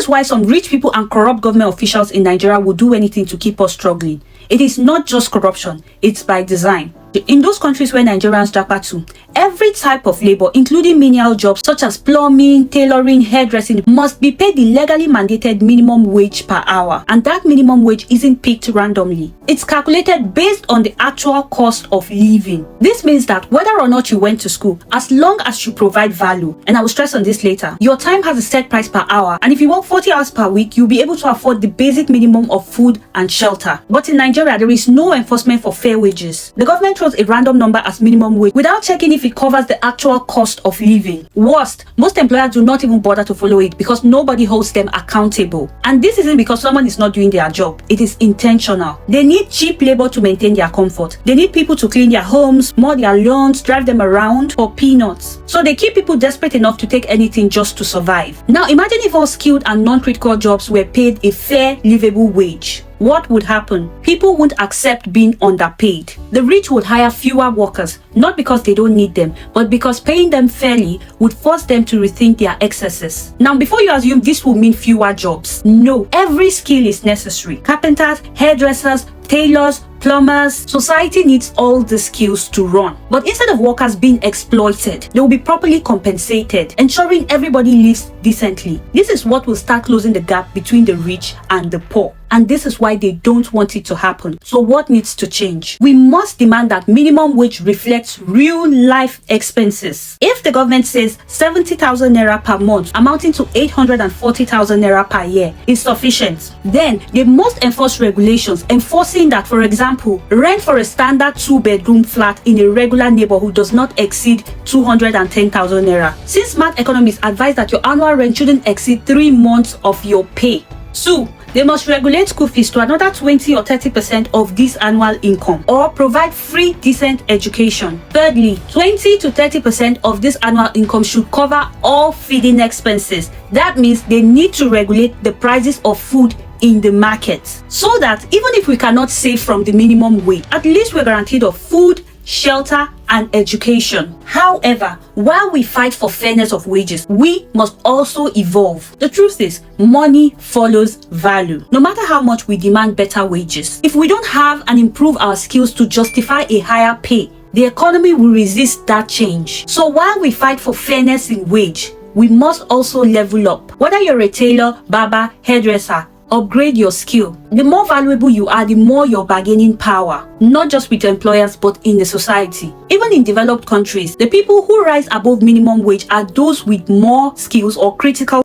is why some rich people and corrupt government officials in Nigeria will do anything to keep us struggling. It is not just corruption, it's by design. In those countries where Nigerians japa to, every type of labor, including menial jobs such as plumbing, tailoring, hairdressing, must be paid the legally mandated minimum wage per hour. And that minimum wage isn't picked randomly. It's calculated based on the actual cost of living. This means that whether or not you went to school, as long as you provide value, and I will stress on this later, your time has a set price per hour. And if you work 40 hours per week, you'll be able to afford the basic minimum of food and shelter. But in Nigeria, there is no enforcement for fair wages. The government throws a random number as minimum wage without checking if it covers the actual cost of living. Worst, most employers do not even bother to follow it because nobody holds them accountable. And this isn't because someone is not doing their job. It is intentional. They need cheap labor to maintain their comfort. They need people to clean their homes, mow their lawns, drive them around for peanuts. So they keep people desperate enough to take anything just to survive. Now imagine if all skilled and non-critical jobs were paid a fair, livable wage. What would happen? People wouldn't accept being underpaid. The rich would hire fewer workers, not because they don't need them, but because paying them fairly would force them to rethink their excesses. Now, before you assume this will mean fewer jobs, no, every skill is necessary. Carpenters, hairdressers, tailors, plumbers, society needs all the skills to run. But instead of workers being exploited, they will be properly compensated, ensuring everybody lives decently. This is what will start closing the gap between the rich and the poor. And this is why they don't want it to happen. So what needs to change? We must demand that minimum wage reflects real life expenses. If the government says 70,000 naira per month, amounting to 840,000 naira per year, is sufficient, then they must enforce regulations enforcing that, for example, rent for a standard 2-bedroom flat in a regular neighborhood does not exceed 210,000 naira. Since smart economists advise that your annual rent shouldn't exceed 3 months of your pay. 2. They must regulate school fees to another 20 or 30% of this annual income, or provide free, decent education. Thirdly, 20 to 30% of this annual income should cover all feeding expenses. That means they need to regulate the prices of food in the market, so that even if we cannot save from the minimum wage, at least we're guaranteed of food, shelter, and education. However, while we fight for fairness of wages, we must also evolve. The truth is, money follows value. No matter how much we demand better wages, if we don't have and improve our skills to justify a higher pay, the economy will resist that change. So while we fight for fairness in wage, we must also level up. Whether you're a tailor, barber, hairdresser, upgrade your skill. The more valuable you are, the more your bargaining power, not just with employers, but in the society. Even in developed countries, the people who rise above minimum wage are those with more skills or critical